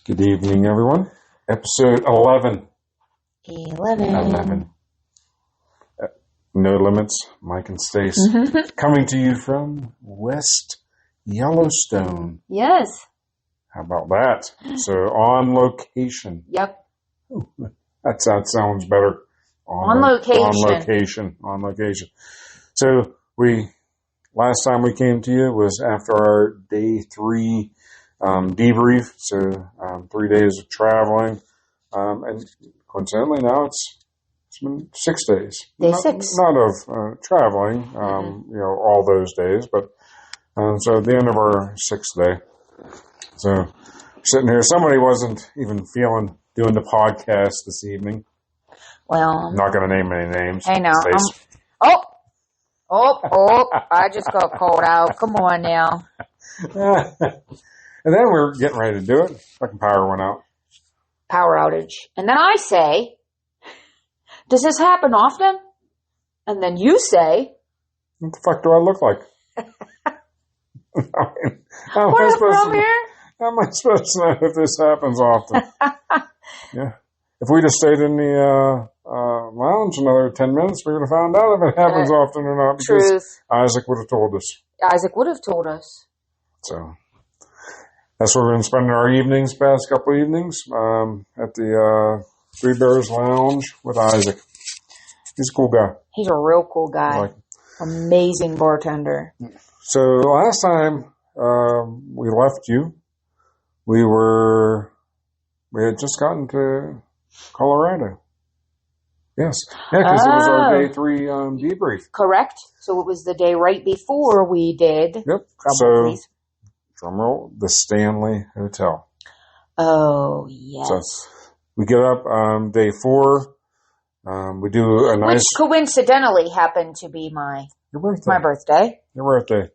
Good evening, everyone. Episode 11. 11. No Limits, Mike and Stace. Coming to you from West Yellowstone. Yes. How about that? So, on location. Yep. Ooh, that sounds better. On location. On location. So, last time we came to you was after our day 3 debrief. So, 3 days of traveling. And coincidentally, now it's been 6 days. Day 6. Not of traveling, all those days, but so at the end of our 6th day. So, sitting here, somebody wasn't even feeling doing the podcast this evening. Well, I'm not going to name any names. Hey, now. I just got called out. Come on now. And then we were getting ready to do it. Fucking power went out. Power outage. And then I say, does this happen often? And then you say, what the fuck do I look like? How am I supposed to know if this happens often? Yeah. If we'd have stayed in the lounge another 10 minutes, we would have found out if it happens often or not. Because truth. Isaac would have told us. Isaac would have told us. So that's where we're going to spend our evenings, past couple of evenings, at the Three Bears Lounge with Isaac. He's a cool guy. He's a real cool guy. Amazing bartender. So last time we left you, we had just gotten to Colorado. Yes. Yeah, because it was our day 3 debrief. Correct. So it was the day right before we did. Yep. Please. Drumroll, the Stanley Hotel. Oh, yes. So we get up day 4. We do a nice... Which coincidentally happened to be my birthday. Your birthday.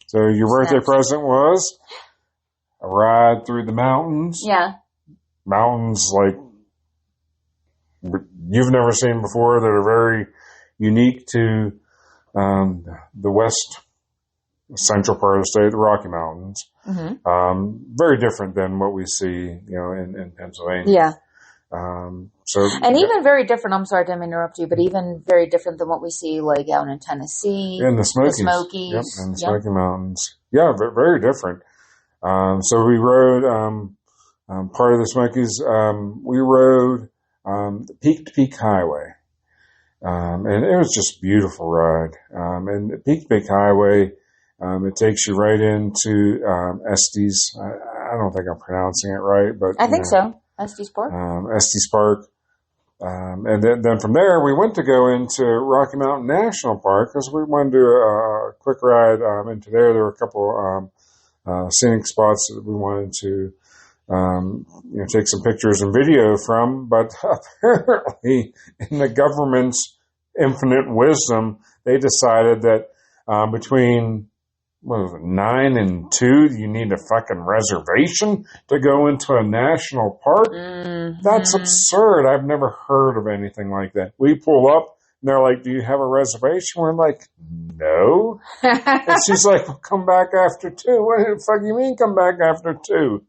So your birthday present was a ride through the mountains. Yeah. Mountains like you've never seen before that are very unique to the west central part of the state, the Rocky Mountains. Mm-hmm. Very different than what we see, in Pennsylvania. Yeah. Even very different. I'm sorry to interrupt you, but even very different than what we see, like out in Tennessee, in the Smokies. Yep, in the Smoky Mountains. Yeah, very different. So we rode part of the Smokies. We rode the Peak to Peak Highway, and it was just a beautiful ride. And the Peak to Peak Highway, it takes you right into Estes. I don't think I'm pronouncing it right, but I think so. Estes Park. Estes Park. And then from there, we went to go into Rocky Mountain National Park because we wanted to do a quick ride into there. There were a couple scenic spots that we wanted to take some pictures and video from. But apparently, in the government's infinite wisdom, they decided that between 9 and 2, you need a fucking reservation to go into a national park? Mm-hmm. That's absurd. I've never heard of anything like that. We pull up, and they're like, do you have a reservation? We're like, no. And she's like, well, come back after 2. What the fuck you mean come back after 2?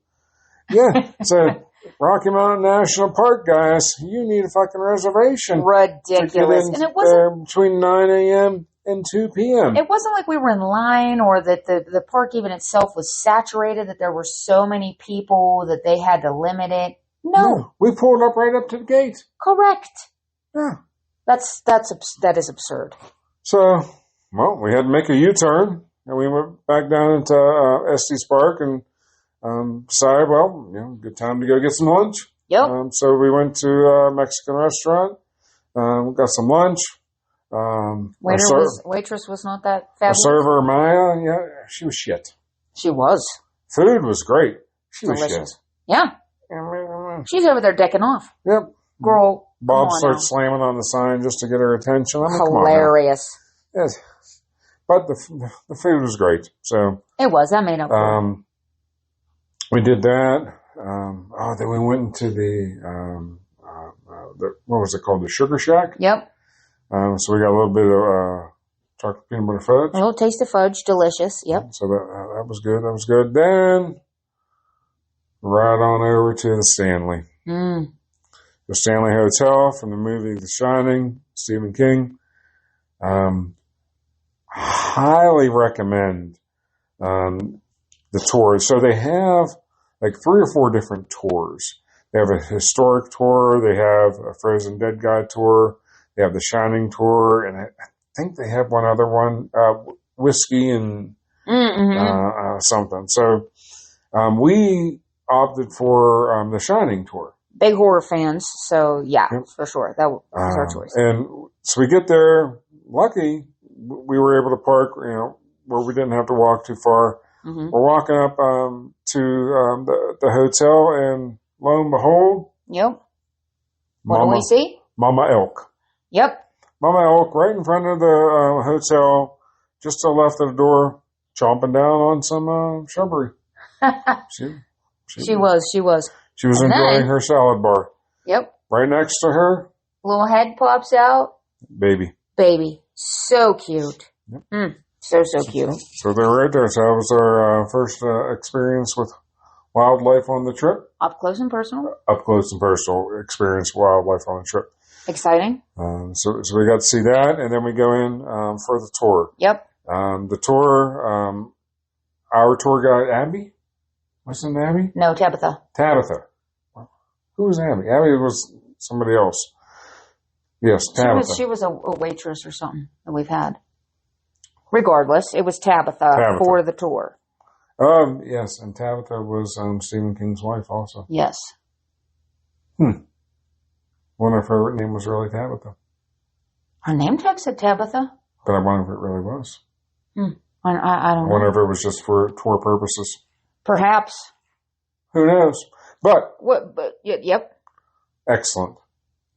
Yeah, so Rocky Mountain National Park, guys, you need a fucking reservation. Ridiculous. And it wasn't between 9 a.m. and 2 p.m. It wasn't like we were in line or that the park even itself was saturated, that there were so many people that they had to limit it. No. We pulled up right up to the gate. Correct. Yeah. That is absurd. So, we had to make a U-turn, and we went back down into Estes Park and decided, good time to go get some lunch. Yep. So we went to a Mexican restaurant, got some lunch. Waitress was not that fabulous. Server Maya, she was shit. She was. Food was great. She was delicious. Shit. Yeah. She's over there decking off. Yep. Girl, Bob starts slamming on the sign just to get her attention. Hilarious. Yes. But the food was great. So it was. I made up for it. We did that. Then we went into the what was it called? The Sugar Shack. Yep. So we got a little bit of chocolate peanut butter fudge. A little taste of fudge, delicious. Yep. So that was good. That was good. Then right on over to the Stanley. Mm. The Stanley Hotel from the movie The Shining, Stephen King. Highly recommend the tours. So they have like 3 or 4 different tours. They have a historic tour. They have a Frozen Dead Guy tour. They have the Shining tour, and I think they have one other one, whiskey and something. So we opted for the Shining tour. Big horror fans, so yeah, for sure. That was our choice. And so we get there. Lucky, we were able to park, where we didn't have to walk too far. Mm-hmm. We're walking up to the hotel, and lo and behold, yep. What do we see? Mama Elk. Yep. Mama Elk right in front of the hotel, just to the left of the door, chomping down on some shrubbery. She was. She was enjoying her salad bar. Yep. Right next to her. Little head pops out. Baby. So cute. Yep. So cute. So they're right there. So that was our first experience with wildlife on the trip. Up close and personal. Up close and personal experience with wildlife on the trip. Exciting. So we got to see that, and then we go in for the tour. Yep. The tour, our tour guide, Abby? Wasn't it Abby? No, Tabitha. Who was Abby? Abby was somebody else. Yes, Tabitha. She was a waitress or something that we've had. Regardless, it was Tabitha. For the tour. Yes, and Tabitha was Stephen King's wife also. Yes. Wonder if her name was really Tabitha. Her name tag said Tabitha. But I wonder if it really was. I don't know. I wonder if it was just for tour purposes. Perhaps. Who knows? But. Yep. Excellent.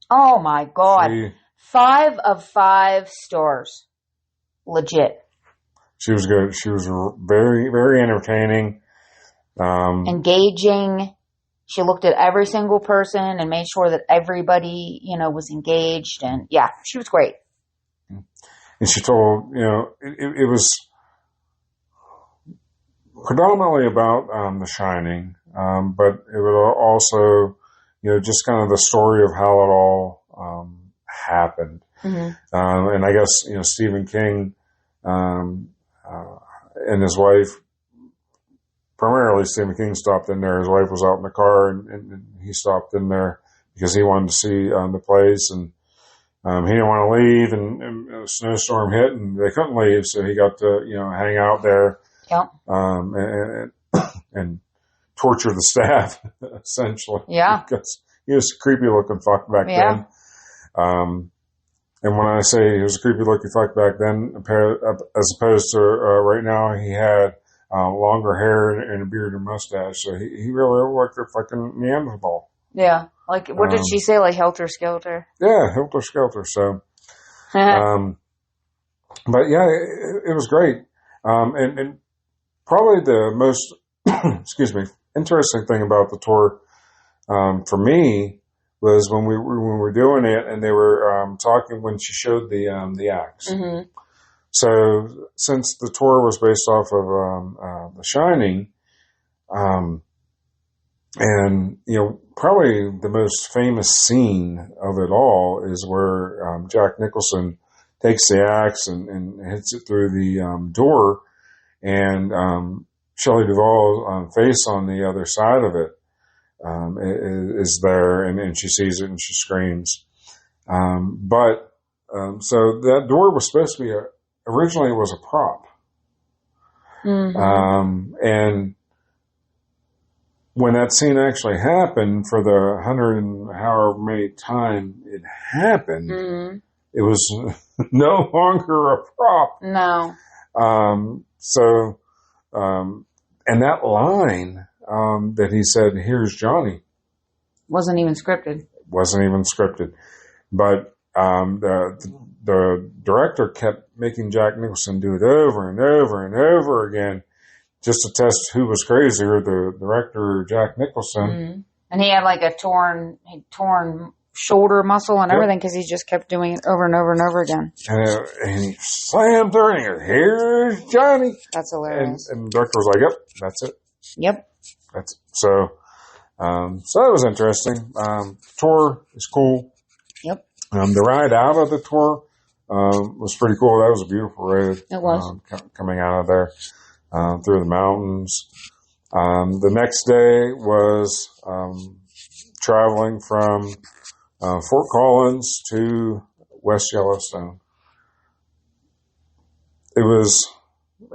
Oh my God. 5 of 5 stars. Legit. She was good. She was very, very entertaining. Engaging. She looked at every single person and made sure that everybody, was engaged. And yeah, she was great. And she told, it was predominantly about The Shining, but it would also, just kind of the story of how it all happened. Mm-hmm. And I guess, Stephen King and his wife, primarily Stephen King stopped in there. His wife was out in the car, and he stopped in there because he wanted to see the place, and he didn't want to leave, and a snowstorm hit, and they couldn't leave, so he got to hang out there, and torture the staff essentially. Yeah, because he was a creepy looking fuck back then. And when I say he was a creepy looking fuck back then, as opposed to right now, he had longer hair and a beard and mustache, so he really looked like a fucking Neanderthal. Yeah, like what did she say? Like helter skelter. Yeah, helter skelter. So, but yeah, it was great. And probably the most, interesting thing about the tour for me was when we were doing it, and they were talking when she showed the acts. Mm-hmm. So since the tour was based off of The Shining, and probably the most famous scene of it all is where Jack Nicholson takes the axe and hits it through the door, and Shelley Duvall's face on the other side of it is there, and she sees it and she screams. But so that door was supposed to be originally it was a prop. Mm-hmm. And when that scene actually happened, for the 100 and however many time it happened, mm-hmm. it was no longer a prop. No. And that line that he said, "Here's Johnny," wasn't even scripted. But the director kept making Jack Nicholson do it over and over and over again, just to test who was crazier, the director, Jack Nicholson. Mm-hmm. And he had like a torn shoulder muscle and everything, because he just kept doing it over and over and over again. And he slammed through and he goes, "Here's Johnny." That's hilarious. And the director was like, "Yep, that's it." Yep. That's it. So, So that was interesting. Tour is cool. Yep. The ride out of the tour was pretty cool. That was a beautiful road. It was. Coming out of there through the mountains. The next day was traveling from Fort Collins to West Yellowstone. It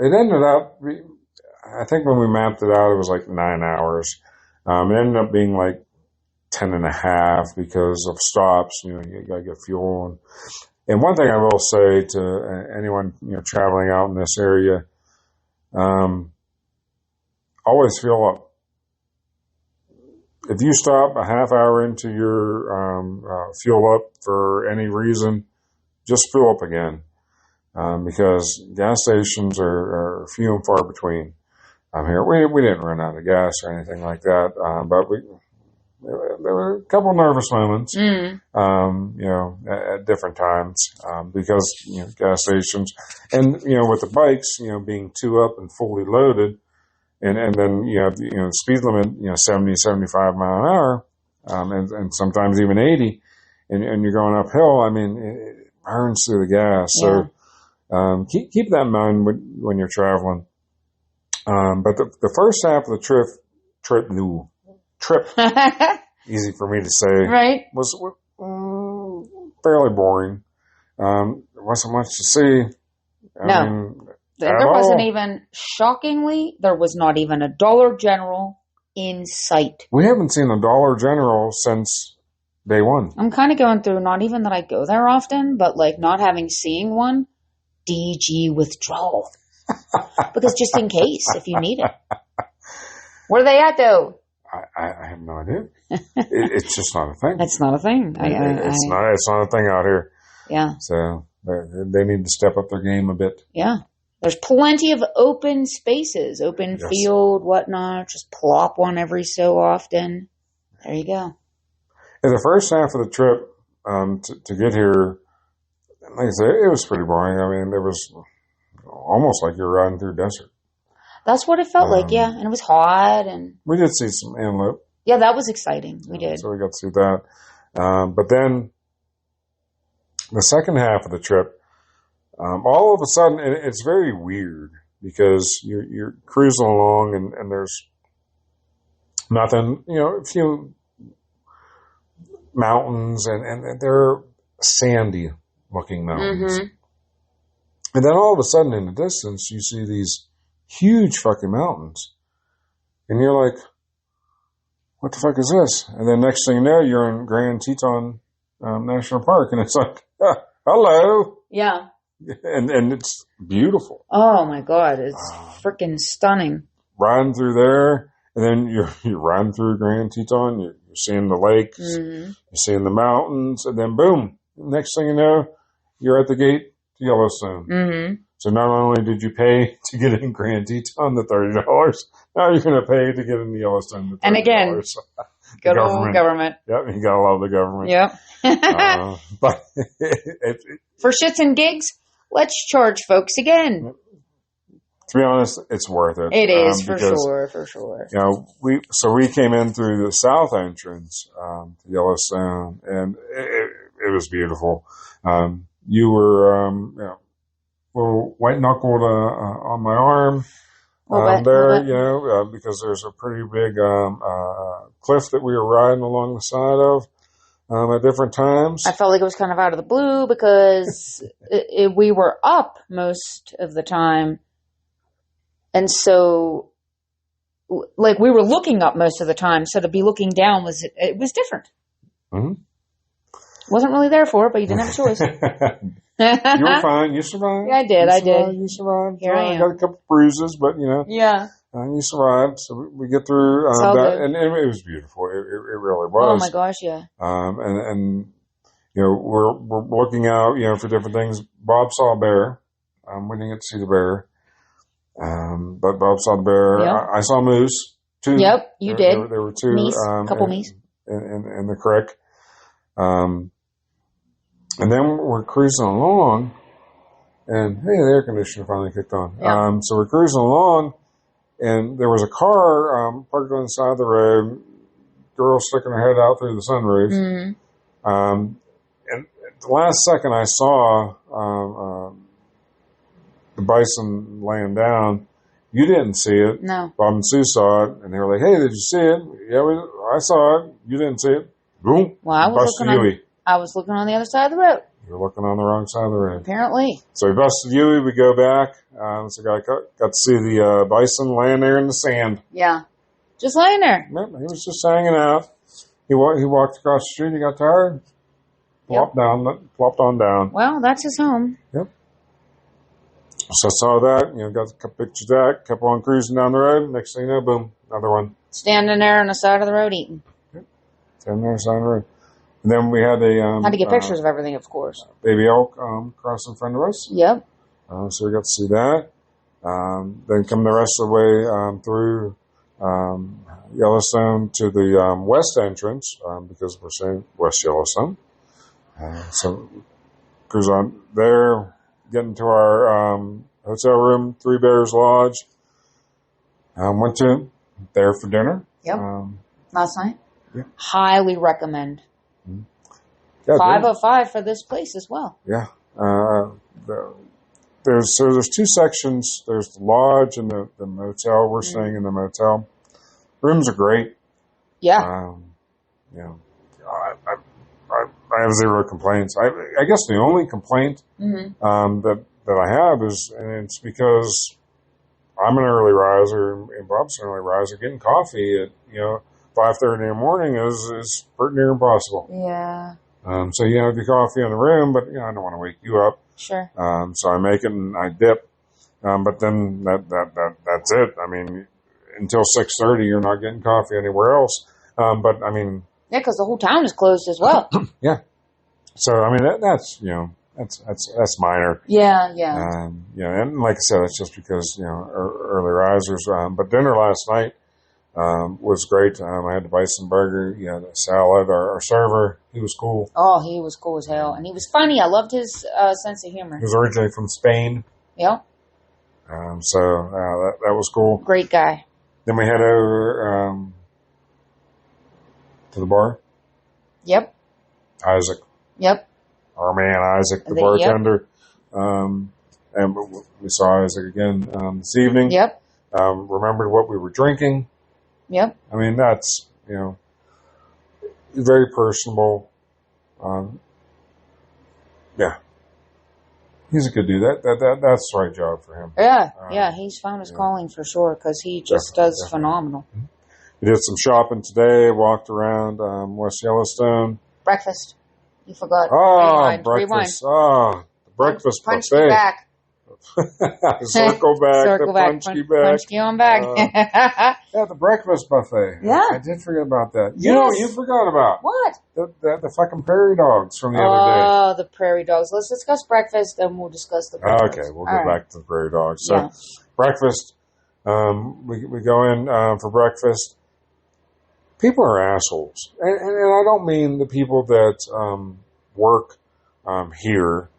ended up, I think when we mapped it out, it was like 9 hours. It ended up being like 10 and a half because of stops. You gotta get fuel. And one thing I will say to anyone, traveling out in this area, always fill up. If you stop a half hour into your fuel up for any reason, just fill up again. Because gas stations are few and far between. Here we didn't run out of gas or anything like that, but there were a couple nervous moments, at different times, because gas stations and with the bikes, being 2 up and fully loaded, and then you have the speed limit 70, 75 mile an hour, and sometimes even 80, and you're going uphill. I mean, it burns through the gas, so. Keep that in mind when you're traveling. But the first half of the trip, easy for me to say, right, was fairly boring. There wasn't much to see. I mean, there wasn't even, shockingly, there was not even a Dollar General in sight. We haven't seen a Dollar General since day one. I'm kind of going through, not even that I go there often, but like not having seen one. DG withdrawal. Because just in case, if you need it. Where are they at, though? I have no idea. It's just not a thing. It's not a thing. It's not a thing out here. Yeah. So they need to step up their game a bit. Yeah. There's plenty of open spaces, open field, whatnot. Just plop one every so often. There you go. In the first half of the trip, to get here, like I said, it was pretty boring. I mean, it was almost like you're riding through desert. That's what it felt like, yeah. And it was hot. And we did see some antelope. Yeah, that was exciting. We did. So we got to see that. But then the second half of the trip, all of a sudden, it's very weird because you're cruising along and there's nothing, a few mountains and they're sandy looking mountains. Mm-hmm. And then all of a sudden in the distance, you see these huge fucking mountains. And you're like, what the fuck is this? And then next thing you know, you're in Grand Teton National Park. And it's like, hello. Yeah. And it's beautiful. Oh my God. It's freaking stunning. Riding through there. And then you're riding through Grand Teton. You're seeing the lakes. Mm-hmm. You're seeing the mountains. And then boom. Next thing you know, you're at the gate to Yellowstone. Mm-hmm. So not only did you pay to get in Grand Teton the $30, now you're going to pay to get in Yellowstone the $30. And again, good old government. Yep, you got to love the government. Yep. But for shits and gigs, let's charge folks again. To be honest, it's worth it. It is for sure. We came in through the south entrance to Yellowstone, and it was beautiful. You were, little white knuckled on my arm there, because there's a pretty big cliff that we were riding along the side of at different times. I felt like it was kind of out of the blue because we were up most of the time. And so, like, we were looking up most of the time, so to be looking down was different. Mm-hmm. Wasn't really there for it, but you didn't have a choice. You were fine. You survived. Yeah, I did. You survived. Here I am. Got a couple bruises, but yeah, you survived. So we get through that, and it was beautiful. It really was. Oh my gosh, yeah. And we're looking out, for different things. Bob saw a bear. We didn't get to see the bear, but Bob saw the bear. Yep. I saw moose. 2. Yep, you did. There were 2. Meese, couple meese in the creek. And then we're cruising along, and hey, the air conditioner finally kicked on. Yeah. So we're cruising along, and there was a car parked on the side of the road, girl sticking her head out through the sunroof. And at the last second I saw the bison laying down. You didn't see it. No. Bob and Sue saw it, and they were like, "Hey, did you see it?" "Yeah, I saw it. You didn't see it." Boom. Well, I was looking on the other side of the road. You were looking on the wrong side of the road. Apparently. So we busted Yui. We go back. So I got to see the bison laying there in the sand. Yeah. Just laying there. Yep, he was just hanging out. He walked across the street. He got tired. Plopped on down. Well, that's his home. Yep. So I saw that, got a couple pictures of that, kept on cruising down the road. Next thing you know, boom, another one. Standing there on the side of the road eating. Yep. Standing there on the side of the road. And then we had a... had to get pictures of everything, of course. Baby elk cross in front of us. Yep. So we got to see that. Then come the rest of the way through Yellowstone to the west entrance, because we're saying West Yellowstone. So cruise on there, get into our hotel room, Three Bears Lodge. Went to there for dinner. Yep. Last night. Yeah. Highly recommend. Yeah, 505 for this place as well. Yeah. There's two sections. There's the lodge and the motel. We're staying in the motel. Rooms are great. Yeah. I have zero complaints. I guess the only complaint that I have is, and it's because I'm an early riser and Bob's an early riser. Getting coffee at 5:30 in the morning is pretty near impossible. Yeah. So you have the coffee in the room, but I don't want to wake you up. Sure. So I make it and I dip. But then that's it. I mean, until 6:30, you're not getting coffee anywhere else. But I mean. Yeah, because the whole town is closed as well. Yeah. So I mean that's that's minor. Yeah. And like I said, it's just because early risers. But dinner last night was great. I had the bison burger. You had a salad. Our server, he was cool. Oh, he was cool as hell, and he was funny. I loved his sense of humor. He was originally from Spain. Yeah. So that was cool. Great guy. Then we head over to the bar. Yep. Isaac. Yep. Our man Isaac, the bartender. Yep. And we saw Isaac again this evening. Yep. Remembered what we were drinking. Yep. I mean, that's, very personable. Yeah. He's a good dude. That's the right job for him. Yeah. He's found his calling for sure because he just does phenomenal. Mm-hmm. We did some shopping today, walked around West Yellowstone. Breakfast. You forgot. Oh, breakfast. Oh, the breakfast punch buffet. You back. Circle back. Punch you on back. Yeah, the breakfast buffet. Yeah. I did forget about that. Yes. You know what you forgot about? What? The fucking prairie dogs from the other day. Oh, the prairie dogs. Let's discuss breakfast, and we'll discuss the prairie dogs. Okay, we'll go back to the prairie dogs. So, breakfast, we go in for breakfast. People are assholes. And I don't mean the people that work here,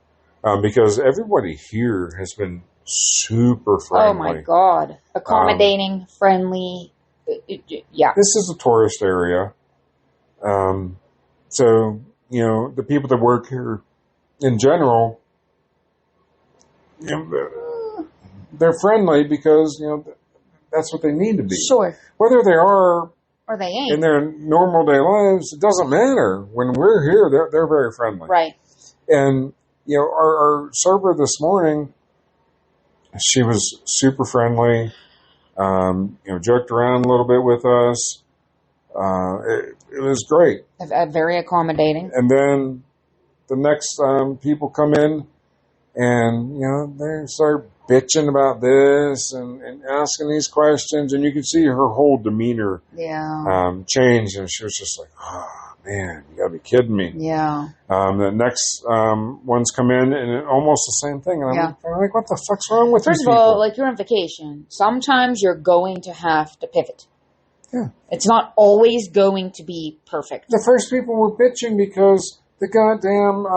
because everybody here has been super friendly. Oh, my God. Accommodating, friendly. Yeah. This is a tourist area. So, the people that work here in general, they're friendly because, that's what they need to be. Sure. Whether they are or they ain't. In their normal day lives, it doesn't matter. When we're here, they're very friendly. Right. And, our server this morning, she was super friendly, joked around a little bit with us. It was great. Very accommodating. And then the next people come in and, they start bitching about this and asking these questions, and you could see her whole demeanor change, and she was just like, "Oh man, you gotta be kidding me!" Yeah. The next ones come in, and almost the same thing, and I'm like, "What the fuck's wrong with First these of all, people?" like you're on vacation. Sometimes you're going to have to pivot. Yeah. It's not always going to be perfect. The first people were bitching because the goddamn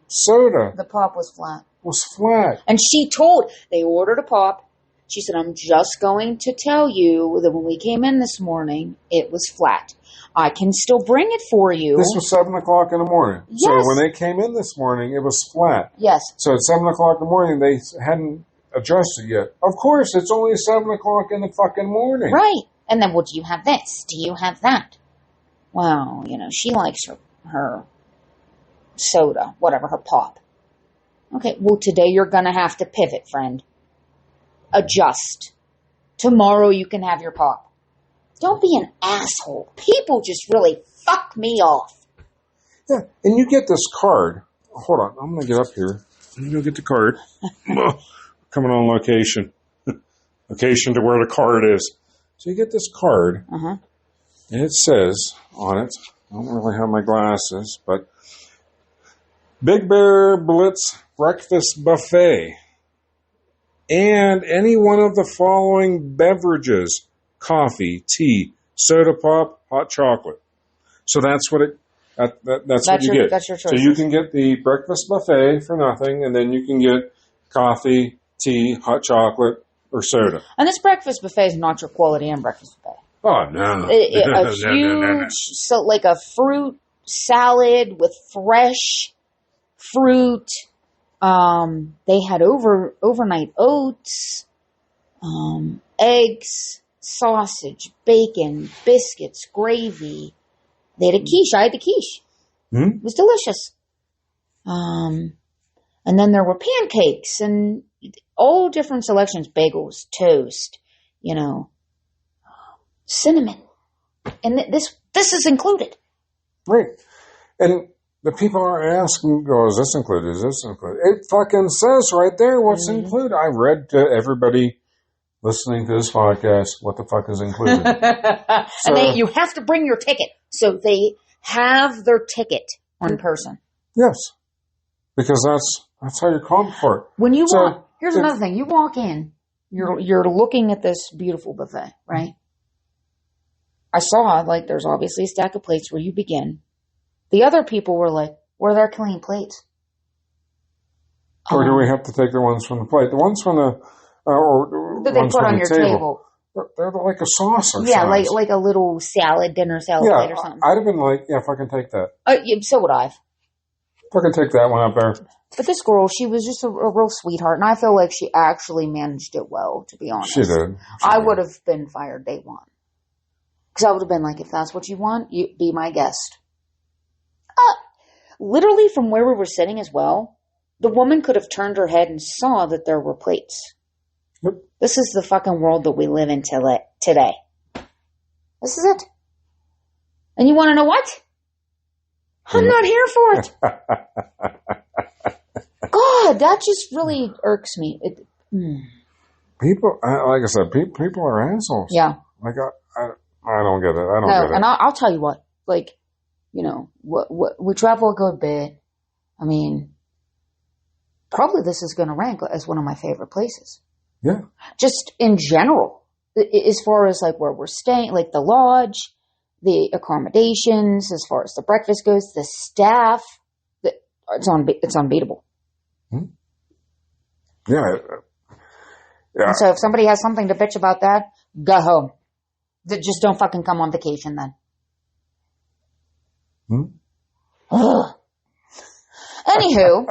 soda, the pop was flat. Was flat. And they ordered a pop. She said, I'm just going to tell you that when we came in this morning, it was flat. I can still bring it for you. This was 7 o'clock in the morning. Yes. So when they came in this morning, it was flat. Yes. So at 7 o'clock in the morning, they hadn't adjusted yet. Of course, it's only 7 o'clock in the fucking morning. Right. And then, well, do you have this? Do you have that? Well, she likes her soda, whatever, her pop. Okay, well, today you're going to have to pivot, friend. Adjust. Tomorrow you can have your pop. Don't be an asshole. People just really fuck me off. Yeah, and you get this card. Hold on, I'm going to get up here. Let me go get the card. Coming on location. Location to where the card is. So you get this card, and it says on it, I don't really have my glasses, but Big Bear Blitz Breakfast Buffet. And any one of the following beverages: coffee, tea, soda pop, hot chocolate. So that's what that's what you get. That's your choice. So you can get the breakfast buffet for nothing, and then you can get coffee, tea, hot chocolate, or soda. And this breakfast buffet is not your quality and breakfast buffet. Oh, no. A huge, so like a fruit salad with fresh fruit. They had overnight oats, eggs, sausage, bacon, biscuits, gravy. They had a quiche. I had the quiche. It was delicious. And then there were pancakes and all different selections, bagels, toast, cinnamon. And this is included. Right. And the people are asking, is this included? Is this included? It fucking says right there what's included. I read to everybody listening to this podcast what the fuck is included. And you have to bring your ticket. So they have their ticket on person. Yes. Because that's how you're called for it. When you here's another thing. You walk in, you're looking at this beautiful buffet, right? I saw, there's obviously a stack of plates where you begin. The other people were like, where are their clean plates? Or do we have to take the ones from the plate? The ones from the, that they put on your table. They're like a saucer. Yeah, like a little dinner salad plate or something. I'd have been like, yeah, fucking take that. So would I. Fucking take that one up there. But this girl, she was just a real sweetheart, and I feel like she actually managed it well, to be honest. She did. I would have been fired day one. Because I would have been like, if that's what you want, you be my guest. Literally from where we were sitting as well, the woman could have turned her head and saw that there were plates. Yep. This is the fucking world that we live in today. This is it. And you want to know what? I'm not here for it. God, that just really irks me. People, like I said, people are assholes. Yeah. Like, I don't get it. I don't get it. And I'll tell you what, we travel a good bit. I mean, probably this is going to rank as one of my favorite places. Yeah. Just in general, as far as where we're staying, the lodge, the accommodations, as far as the breakfast goes, the staff, it's unbeatable. Yeah. And so if somebody has something to bitch about that, go home. Just don't fucking come on vacation then. Anywho,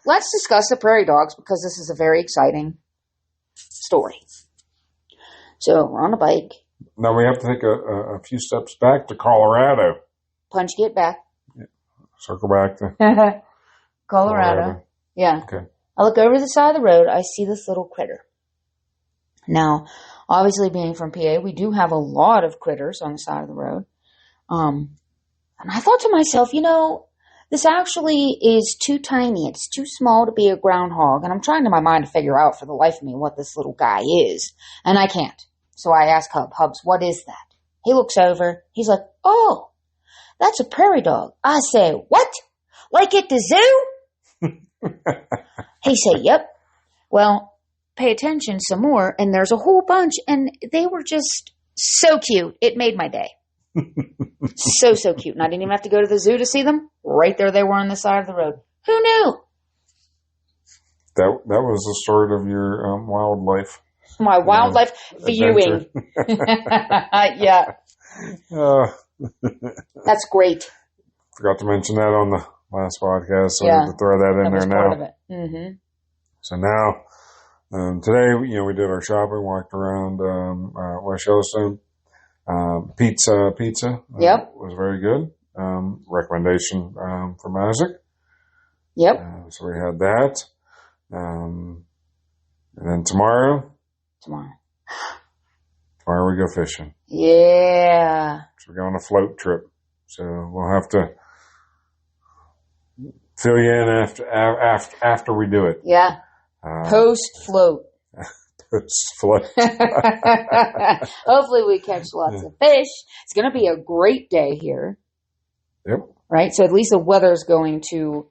let's discuss the prairie dogs because this is a very exciting story. So we're on a bike. Now we have to take a few steps back to Colorado. Punch get back. Yeah. Circle back to Colorado. Yeah. Okay. I look over the side of the road. I see this little critter. Now, obviously being from PA, we do have a lot of critters on the side of the road. And I thought to myself, this actually is too tiny. It's too small to be a groundhog. And I'm trying in my mind to figure out for the life of me what this little guy is. And I can't. So I ask Hubs, what is that? He looks over. He's like, oh, that's a prairie dog. I say, what? Like at the zoo? He said, yep. Well, pay attention some more. And there's a whole bunch. And they were just so cute. It made my day. So cute. And I didn't even have to go to the zoo to see them. Right there they were on the side of the road. Who knew? That was the start of your wildlife. My wildlife viewing. Yeah. That's great. Forgot to mention that on the last podcast, so Yeah. we have to throw that in there now. Part of it. Mm-hmm. So now, today, we did our shopping, walked around West Yellowstone. Pizza Yep. was very good. Recommendation from Isaac. Yep. So we had that. And then tomorrow we go fishing. Yeah. So we're going on a float trip. So we'll have to fill you in after we do it. Yeah. Post float. Post float. Hopefully we catch lots of fish. It's going to be a great day here. Yep. Right? So at least the weather's going to,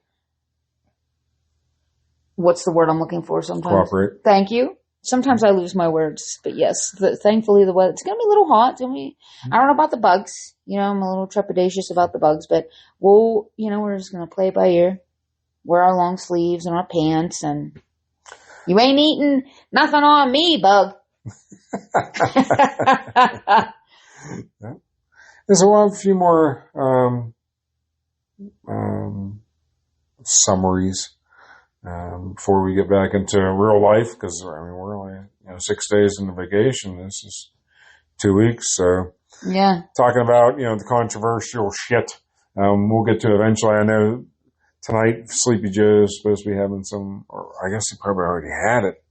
what's the word I'm looking for sometimes? Cooperate. Thank you. Sometimes I lose my words, but yes, thankfully the weather, it's going to be a little hot. I don't know about the bugs. I'm a little trepidatious about the bugs, but we're just going to play it by ear, wear our long sleeves and our pants, and you ain't eating nothing on me, bug. Yeah. So we'll have a few more summaries before we get back into real life, because we're only 6 days into vacation. This is 2 weeks, so yeah. Talking about the controversial shit. We'll get to it eventually. I know tonight Sleepy Joe is supposed to be having some, or I guess he probably already had it.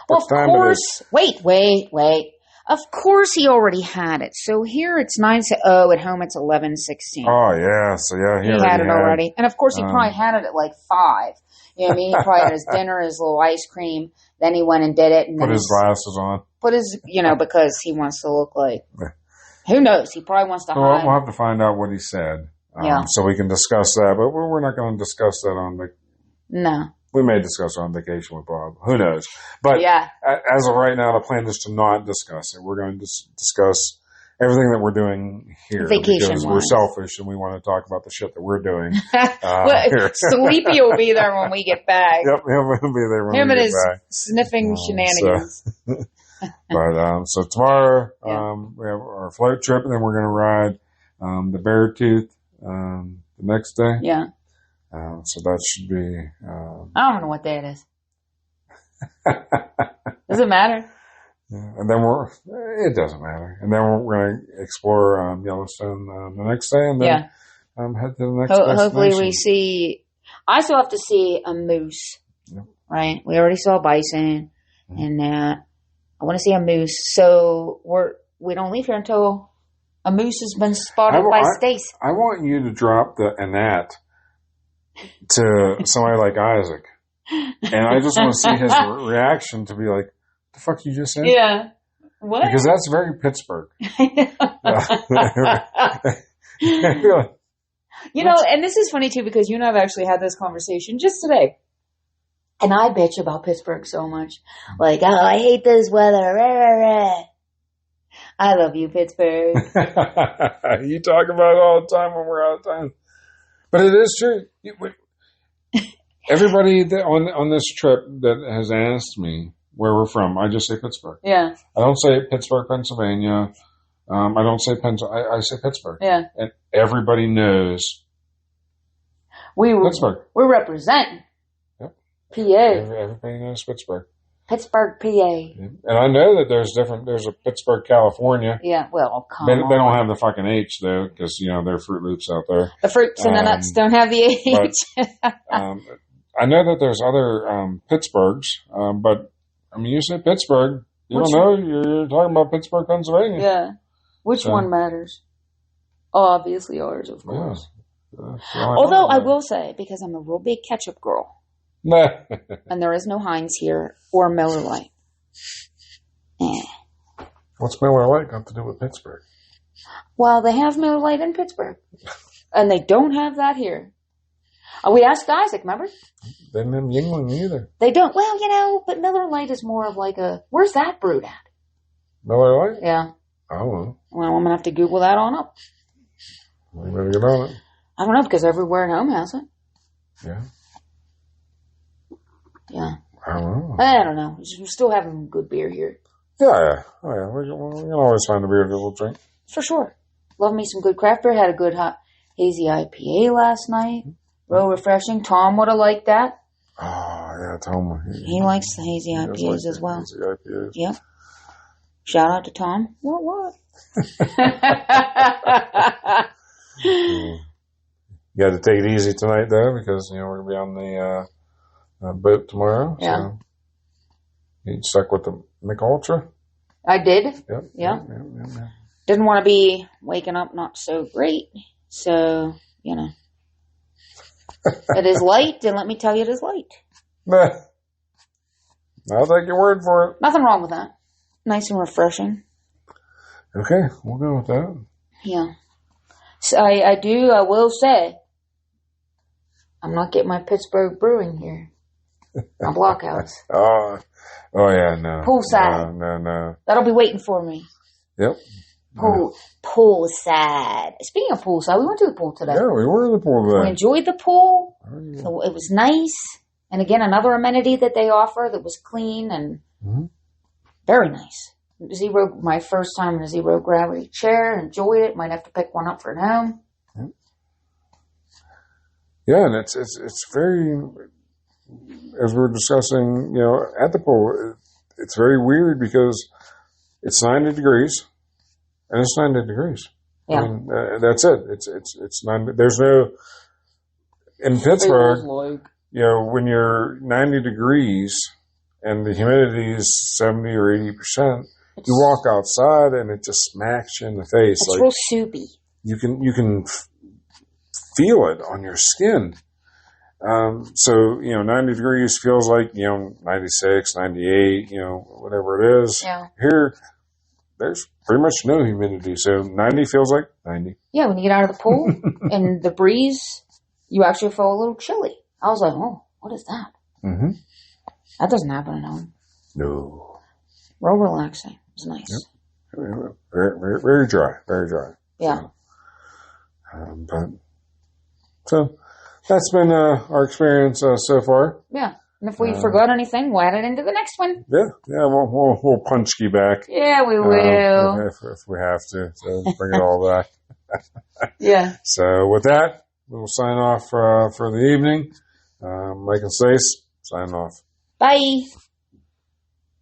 Well, of course. Wait. Of course he already had it. So here it's 9:00. At home it's 11:16. Oh yeah, so yeah, he had it already, and of course he probably had it at like 5. You know what I mean? He probably had his dinner, his little ice cream. Then he went and did it, and put his glasses on. Put his, because he wants to look like. Who knows? He probably wants to hide. We'll have to find out what he said, so we can discuss that. But we're not going to discuss that on the. No. We may discuss it on vacation with Bob. Who knows? But as of right now, the plan is to not discuss it. We're going to discuss everything that we're doing here. Because we're selfish and we want to talk about the shit that we're doing. Sleepy will be there when we get back. Yep, he'll be there when we get back. Him and his sniffing shenanigans. But so tomorrow we have our float trip, and then we're going to ride the Beartooth the next day. Yeah. So that should be. I don't know what day it is. Does it matter? Yeah, and then it doesn't matter. And then we're going to explore Yellowstone the next day, and then head to the next destination. Hopefully we see. I still have to see a moose. Yep. Right? We already saw bison, and I want to see a moose. So we don't leave here until a moose has been spotted by Stace. I want you to drop the Anat to somebody like Isaac, and I just want to see his reaction to be like, "The fuck you just said?" Yeah, what? Because that's very Pittsburgh. And this is funny too, because you and I have actually had this conversation just today, and I bitch about Pittsburgh so much, like, oh, I hate this weather. Rah, rah, rah. I love you, Pittsburgh. You talk about it all the time when we're out of town. But it is true. Everybody on this trip that has asked me where we're from, I just say Pittsburgh. Yeah. I don't say Pittsburgh, Pennsylvania. I don't say Pennsylvania. I say Pittsburgh. Yeah. And everybody knows Pittsburgh. We're representing. Yep. PA. Everybody knows Pittsburgh. Pittsburgh, PA. And I know that there's a Pittsburgh, California. Yeah, well, come on. They don't have the fucking H, though, because, there are Fruit Loops out there. The fruits and the nuts don't have the H. But, I know that there's other Pittsburghs, but, you say Pittsburgh. Don't know. You're talking about Pittsburgh, Pennsylvania. Yeah. Which one matters? Obviously ours, of course. Yeah. Although I will say, because I'm a real big ketchup girl, and there is no Heinz here or Miller Lite. What's Miller Lite got to do with Pittsburgh? Well, they have Miller Lite in Pittsburgh, and they don't have that here. We asked Isaac, remember? They didn't have Yingling either. They don't. Well, but Miller Lite is more of like where's that brewed at? Miller Lite? Yeah. I don't know. Well, I'm going to have to Google that on up. You better get on it. I don't know, because everywhere at home has it. Yeah. Yeah. I don't know. I don't know. We're still having good beer here. Yeah. Oh, yeah. We can always find a beer that we'll drink. For sure. Love me some good craft beer. Had a good hot hazy IPA last night. Real refreshing. Tom would have liked that. Oh, yeah, Tom. He likes the hazy IPAs as well. Hazy IPAs. Yep. Shout out to Tom. What? You got to take it easy tonight, though, because, we're going to be on the boat tomorrow. Yeah. So you stuck with the McUltra? I did. Yep. Yeah. Didn't want to be waking up not so great. So, it is light, and let me tell you, it is light. Nah. I'll take your word for it. Nothing wrong with that. Nice and refreshing. Okay, we'll go with that. Yeah. So I will say, I'm not getting my Pittsburgh Brewing here. My blockouts. Oh, yeah, no. Poolside. No. That'll be waiting for me. Yep. Poolside. Speaking of poolside, we went to the pool today. Yeah, we were in the pool today. We enjoyed the pool. Oh, yeah. It was nice. And again, another amenity that they offer that was clean and very nice. My first time in a zero gravity chair. Enjoyed it. Might have to pick one up for home. Yeah, and it's very, as we were discussing, at the pool, it's very weird because it's 90 degrees, and it's 90 degrees. Yeah. I mean, that's it. It's 90. There's no, in Pittsburgh, when you're 90 degrees and the humidity is 70 or 80%, you walk outside and it just smacks you in the face. It's real soupy. You can feel it on your skin. So, 90 degrees feels like, 96, 98, whatever it is. Yeah. Here, there's pretty much no humidity. So 90 feels like 90. Yeah, when you get out of the pool and the breeze, you actually feel a little chilly. I was like, oh, what is that? Mm-hmm. That doesn't happen at home. No. Real relaxing. It was nice. Yep. Very, very, very dry. Very dry. Yeah. So that's been our experience so far. Yeah. And if we forgot anything, we'll add it into the next one. Yeah. We'll punch you back. Yeah, we will. If we have to. So bring it all back. Yeah. So with that, we'll sign off for the evening. Mike and Stace, sign off. Bye.